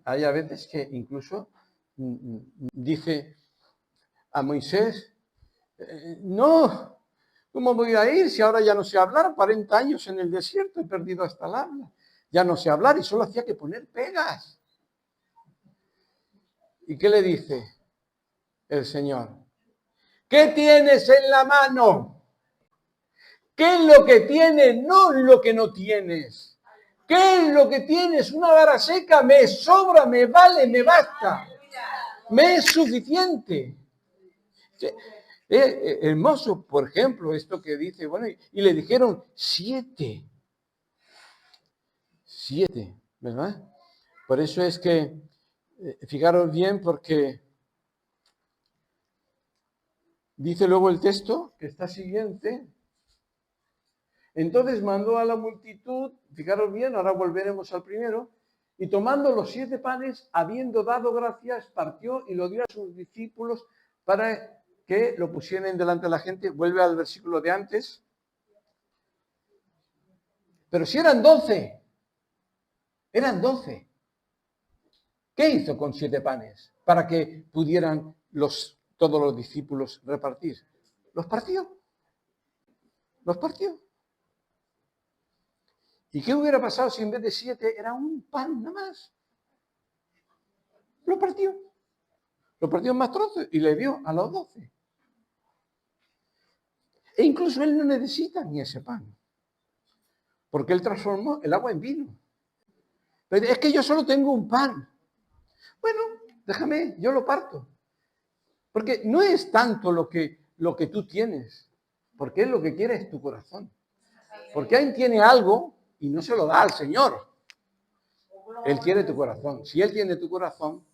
Hay a veces que incluso dice a Moisés, no, ¿cómo voy a ir si ahora ya no sé hablar? 40 años en el desierto, he perdido hasta el habla. Ya no sé hablar y solo hacía que poner pegas. ¿Y qué le dice el Señor? ¿Qué tienes en la mano? ¿Qué es lo que tienes? No lo que no tienes. ¿Qué es lo que tienes? Una vara seca, me sobra, me vale, me basta. Me es suficiente. Hermoso, por ejemplo, esto que dice, bueno, y le dijeron 7. 7, ¿verdad? Por eso es que, fijaros bien, porque dice luego el texto que está siguiente. Entonces mandó a la multitud, fijaros bien, ahora volveremos al primero, y tomando los 7 panes, habiendo dado gracias, partió y lo dio a sus discípulos para que lo pusieran delante de la gente. Vuelve al versículo de antes. Pero si eran 12, eran 12. ¿Qué hizo con 7 panes para que pudieran todos los discípulos repartir? Los partió. Los partió. ¿Y qué hubiera pasado si en vez de 7 era un pan nada más? Lo partió. Lo partió en más trozos y le dio a los 12. E incluso él no necesita ni ese pan. Porque él transformó el agua en vino. Pero es que yo solo tengo un pan. Bueno, déjame, yo lo parto. Porque no es tanto lo que tú tienes. Porque él lo que quiere es tu corazón. Porque alguien tiene algo y no se lo da al Señor. Él quiere tu corazón. Si él tiene tu corazón,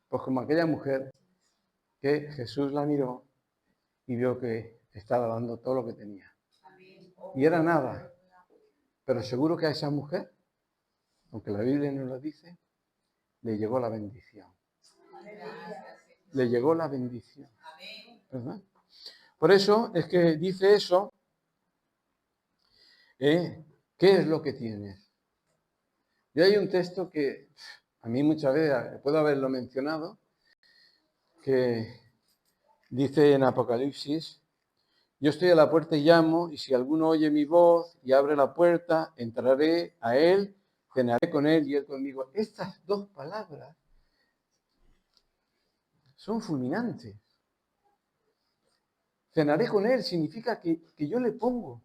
pues como aquella mujer que Jesús la miró y vio que estaba dando todo lo que tenía. Y era nada. Pero seguro que a esa mujer, aunque la Biblia no lo dice, le llegó la bendición. Le llegó la bendición. ¿Verdad? Por eso es que dice eso. ¿Qué es lo que tienes? Y hay un texto que a mí muchas veces, puedo haberlo mencionado, que dice en Apocalipsis: yo estoy a la puerta y llamo, y si alguno oye mi voz y abre la puerta, entraré a él, cenaré con él y él conmigo. Estas 2 palabras son fulminantes. Cenaré con él significa que yo le pongo,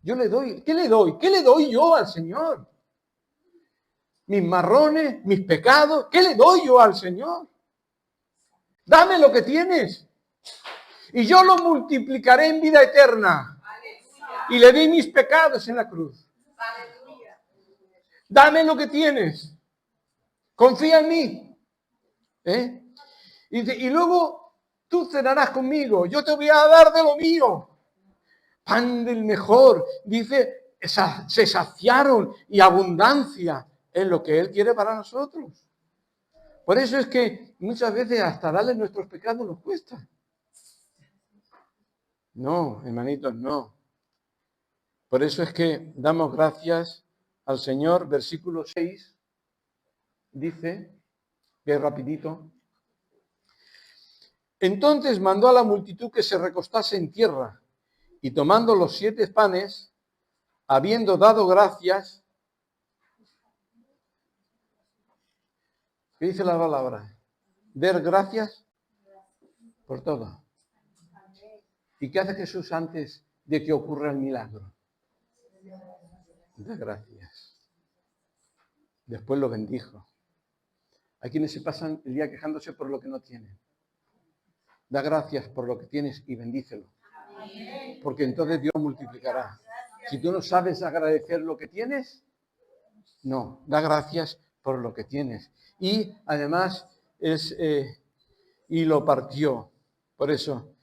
yo le doy. ¿Qué le doy? ¿Qué le doy yo al Señor? Mis marrones, mis pecados, ¿qué le doy yo al Señor? Dame lo que tienes y yo lo multiplicaré en vida eterna. Y le di mis pecados en la cruz. Dame lo que tienes. Confía en mí. Y luego tú cenarás conmigo. Yo te voy a dar de lo mío. Pan del mejor. Dice, se saciaron y abundancia en lo que Él quiere para nosotros. Por eso es que muchas veces hasta darle nuestros pecados nos cuesta. No, hermanitos, no. Por eso es que damos gracias al Señor. Versículo 6 dice, que es rapidito. Entonces mandó a la multitud que se recostase en tierra, y tomando los 7 panes, habiendo dado gracias, ¿qué dice la palabra? Dar gracias por todo. ¿Y qué hace Jesús antes de que ocurra el milagro? Da gracias. Después lo bendijo. Hay quienes se pasan el día quejándose por lo que no tienen. Da gracias por lo que tienes y bendícelo. Porque entonces Dios multiplicará. Si tú no sabes agradecer lo que tienes, no, da gracias por lo que tienes. Y además y lo partió. Por eso,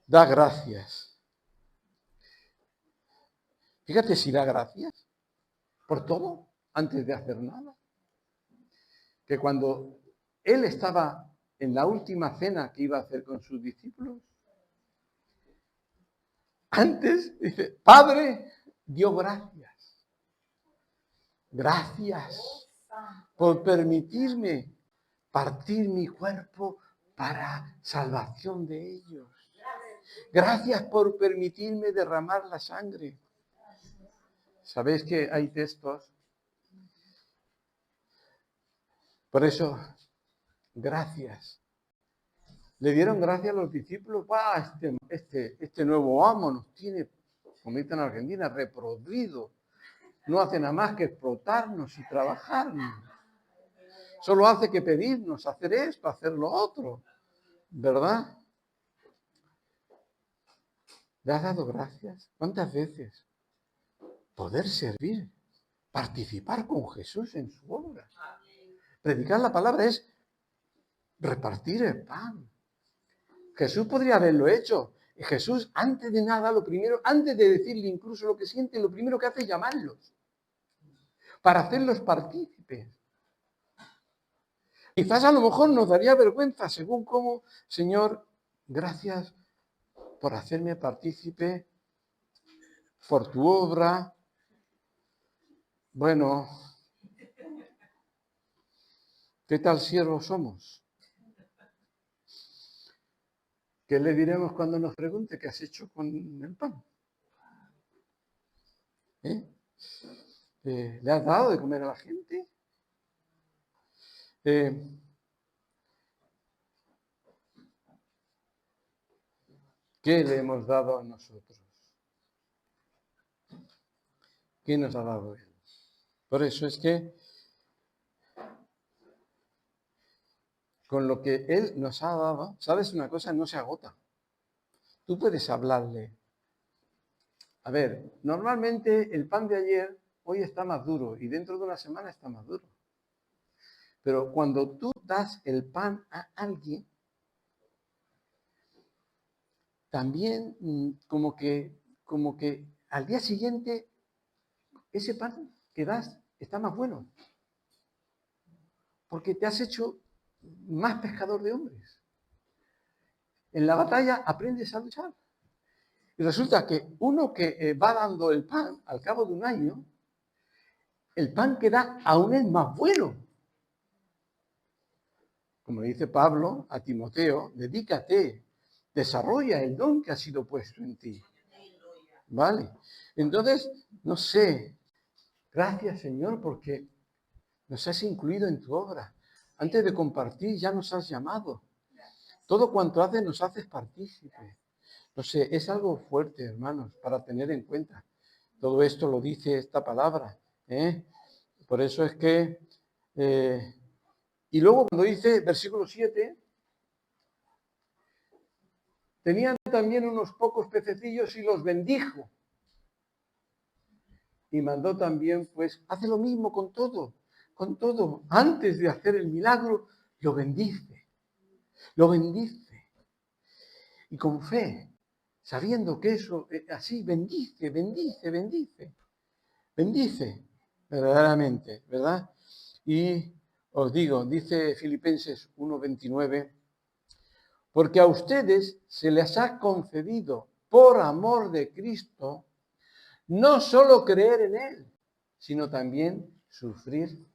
da gracias. Fíjate si da gracias por todo antes de hacer nada. Que cuando él estaba en la última cena que iba a hacer con sus discípulos, antes dice, Padre, dio gracias. Gracias por permitirme partir mi cuerpo para salvación de ellos. Gracias por permitirme derramar la sangre. ¿Sabéis que hay textos? Por eso, gracias. Le dieron gracias a los discípulos. ¡Bah! Este nuevo amo nos tiene, como dicen en Argentina, reprodrido. No hace nada más que explotarnos y trabajarnos. Solo hace que pedirnos hacer esto, hacer lo otro. ¿Verdad? ¿Le has dado gracias? ¿Cuántas veces? Poder servir, participar con Jesús en su obra. Predicar la palabra es repartir el pan. Jesús podría haberlo hecho. Y Jesús, antes de nada, lo primero, antes de decirle incluso lo que siente, lo primero que hace es llamarlos para hacerlos partícipes. Quizás a lo mejor nos daría vergüenza, según cómo, Señor, gracias por hacerme partícipe, por tu obra. Bueno, ¿qué tal siervos somos? ¿Qué le diremos cuando nos pregunte qué has hecho con el pan? ¿Le has dado de comer a la gente? ¿Qué le hemos dado a nosotros? ¿Qué nos ha dado Él? Por eso es que con lo que Él nos ha dado, ¿sabes una cosa? No se agota. Tú puedes hablarle. A ver, normalmente el pan de ayer hoy está más duro y dentro de una semana está más duro. Pero cuando tú das el pan a alguien, también como que al día siguiente ese pan que das está más bueno. Porque te has hecho más pescador de hombres. En la batalla aprendes a luchar. Y resulta que uno que va dando el pan al cabo de un año, el pan que da aún es más bueno. Como le dice Pablo a Timoteo, dedícate, desarrolla el don que ha sido puesto en ti. ¿Vale? Entonces, no sé, gracias Señor porque nos has incluido en tu obra. Antes de compartir ya nos has llamado. Todo cuanto haces nos haces partícipes. No sé, es algo fuerte, hermanos, para tener en cuenta. Todo esto lo dice esta palabra. Por eso es que... y luego cuando dice, versículo 7, tenían también unos pocos pececillos y los bendijo. Y mandó también, pues, hace lo mismo con todo. Con todo. Antes de hacer el milagro, lo bendice. Lo bendice. Y con fe, sabiendo que eso, así, bendice, bendice, bendice. Bendice, verdaderamente, ¿verdad? Y os digo, dice Filipenses 1:29, porque a ustedes se les ha concedido por amor de Cristo no solo creer en Él, sino también sufrir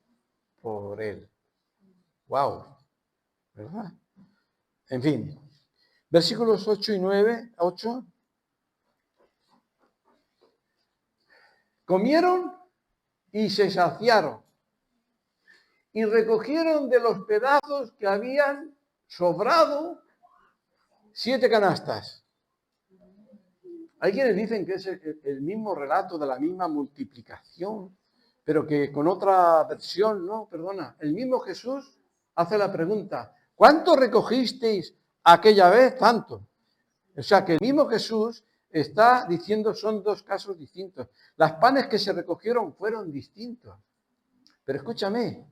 por Él. ¡Wow! ¿Verdad? En fin, versículos 8 y 9, 8. Comieron y se saciaron y recogieron de los pedazos que habían sobrado 7 canastas. Hay quienes dicen que es el mismo relato de la misma multiplicación, pero que con otra versión, no, perdona. El mismo Jesús hace la pregunta, ¿cuánto recogisteis aquella vez? Tanto. O sea que el mismo Jesús está diciendo, son dos casos distintos. Las panes que se recogieron fueron distintos. Pero escúchame,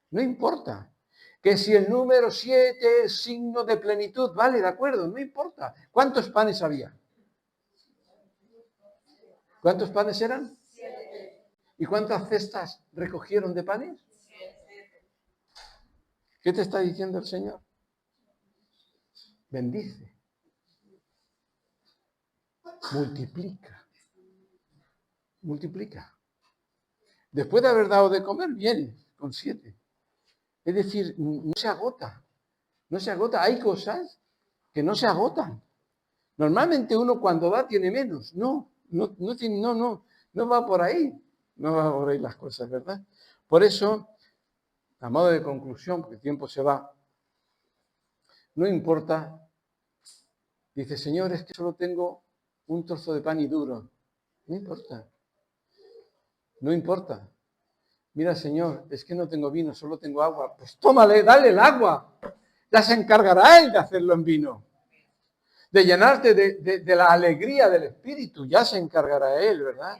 no importa. Que si el número 7 es signo de plenitud, vale, de acuerdo, no importa. ¿Cuántos panes había? ¿Cuántos panes eran? 7. ¿Y cuántas cestas recogieron de panes? 7. ¿Qué te está diciendo el Señor? Bendice. Multiplica. Multiplica. Después de haber dado de comer, viene con 7. Es decir, no se agota. No se agota. Hay cosas que no se agotan. Normalmente uno cuando da tiene menos. No va por ahí. No va por ahí las cosas, ¿verdad? Por eso, a modo de conclusión, porque el tiempo se va, no importa. Dice, Señor, es que solo tengo un trozo de pan y duro. No importa. No importa. Mira, Señor, es que no tengo vino, solo tengo agua. Pues tómale, dale el agua. Ya se encargará Él de hacerlo en vino. De llenarte de la alegría del Espíritu. Ya se encargará Él, ¿verdad?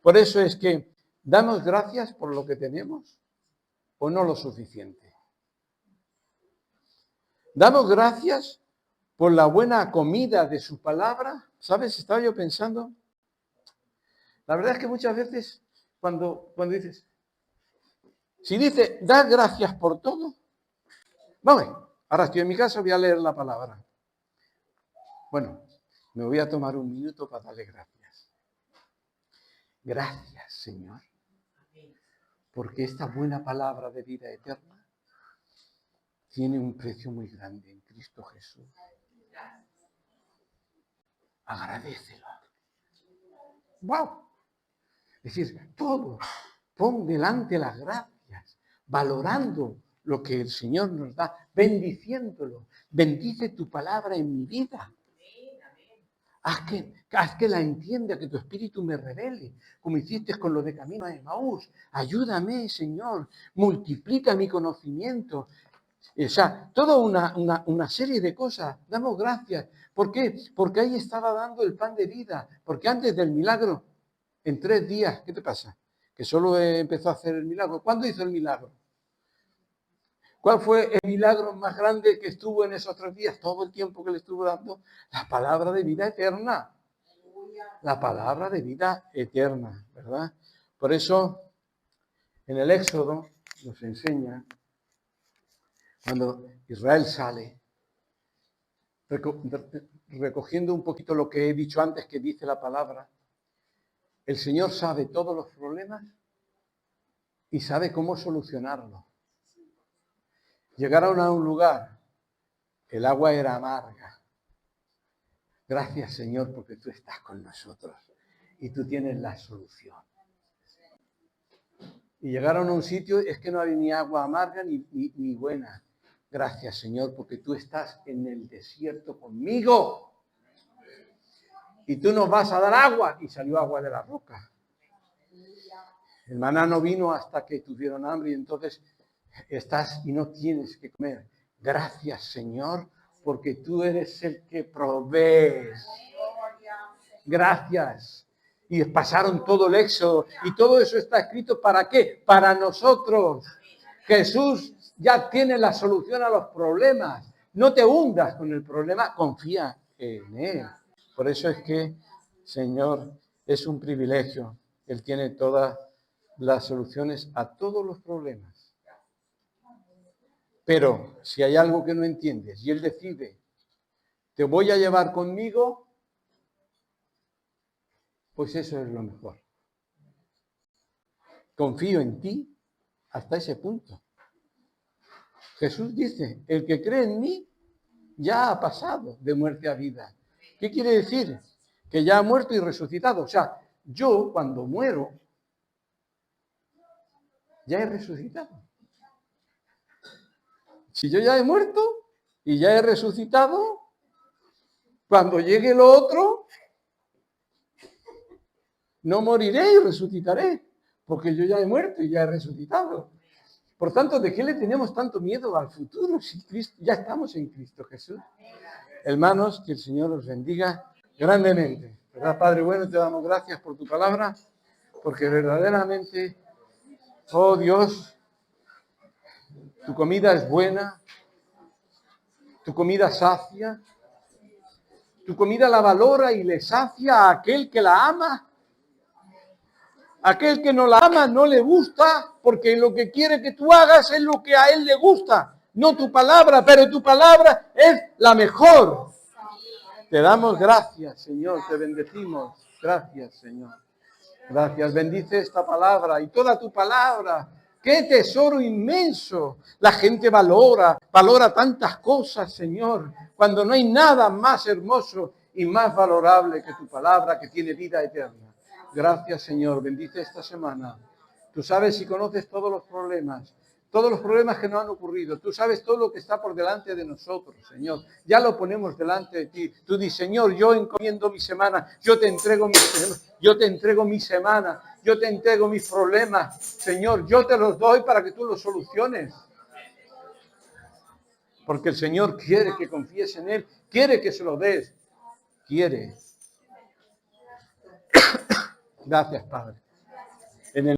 Por eso es que damos gracias por lo que tenemos o no lo suficiente. Damos gracias por la buena comida de su palabra. ¿Sabes? Estaba yo pensando. La verdad es que muchas veces cuando dices, si dice, da gracias por todo. Vamos, ahora estoy en mi casa, voy a leer la palabra. Bueno, me voy a tomar un minuto para darle gracias. Gracias, Señor, porque esta buena palabra de vida eterna tiene un precio muy grande en Cristo Jesús. Agradécelo. ¡Wow! Es decir, todo, pon delante las gracias, valorando lo que el Señor nos da, bendiciéndolo. Bendice tu palabra en mi vida. Haz que la entienda, que tu espíritu me revele, como hiciste con lo de Camino a Emaús. Ayúdame, Señor, multiplica mi conocimiento. O sea, toda una serie de cosas. Damos gracias. ¿Por qué? Porque ahí estaba dando el pan de vida. Porque antes del milagro, en 3 días, ¿qué te pasa? Que solo empezó a hacer el milagro. ¿Cuándo hizo el milagro? ¿Cuál fue el milagro más grande que estuvo en esos 3 días? Todo el tiempo que le estuvo dando la palabra de vida eterna. La palabra de vida eterna, ¿verdad? Por eso, en el Éxodo nos enseña, cuando Israel sale, recogiendo un poquito lo que he dicho antes que dice la palabra, el Señor sabe todos los problemas y sabe cómo solucionarlos. Llegaron a un lugar, el agua era amarga. Gracias, Señor, porque tú estás con nosotros y tú tienes la solución. Y llegaron a un sitio, es que no había ni agua amarga ni buena. Gracias, Señor, porque tú estás en el desierto conmigo. Y tú nos vas a dar agua. Y salió agua de la roca. El maná no vino hasta que tuvieron hambre y entonces estás y no tienes que comer. Gracias, Señor, porque tú eres el que provees. Gracias. Y pasaron todo el Éxodo. Y todo eso está escrito ¿para qué? Para nosotros. Jesús ya tiene la solución a los problemas. No te hundas con el problema, confía en Él. Por eso es que, Señor, es un privilegio. Él tiene todas las soluciones a todos los problemas. Pero si hay algo que no entiendes y Él decide, te voy a llevar conmigo, pues eso es lo mejor. Confío en ti hasta ese punto. Jesús dice, el que cree en mí ya ha pasado de muerte a vida. ¿Qué quiere decir? Que ya ha muerto y resucitado. O sea, yo cuando muero, ya he resucitado. Si yo ya he muerto y ya he resucitado, cuando llegue lo otro, no moriré y resucitaré, porque yo ya he muerto y ya he resucitado. Por tanto, ¿de qué le tenemos tanto miedo al futuro si Cristo, ya estamos en Cristo Jesús? Hermanos, que el Señor los bendiga grandemente. ¿Verdad, Padre bueno? Te damos gracias por tu palabra, porque verdaderamente, oh Dios, tu comida es buena, tu comida sacia, tu comida la valora y le sacia a aquel que la ama. Aquel que no la ama no le gusta, porque lo que quiere que tú hagas es lo que a él le gusta, no tu palabra, pero tu palabra es la mejor. Te damos gracias, Señor, te bendecimos. Gracias, Señor. Gracias, bendice esta palabra y toda tu palabra. ¡Qué tesoro inmenso! La gente valora tantas cosas, Señor, cuando no hay nada más hermoso y más valorable que tu palabra que tiene vida eterna. Gracias, Señor, bendice esta semana. Tú sabes y conoces todos los problemas que nos han ocurrido. Tú sabes todo lo que está por delante de nosotros, Señor. Ya lo ponemos delante de ti. Tú dices, Señor, yo encomiendo mi semana, yo te entrego mi semana, yo te entrego mi semana, yo te entrego mis problemas. Señor, yo te los doy para que tú los soluciones. Porque el Señor quiere que confíes en Él, quiere que se lo des, quiere. Gracias, Padre. En el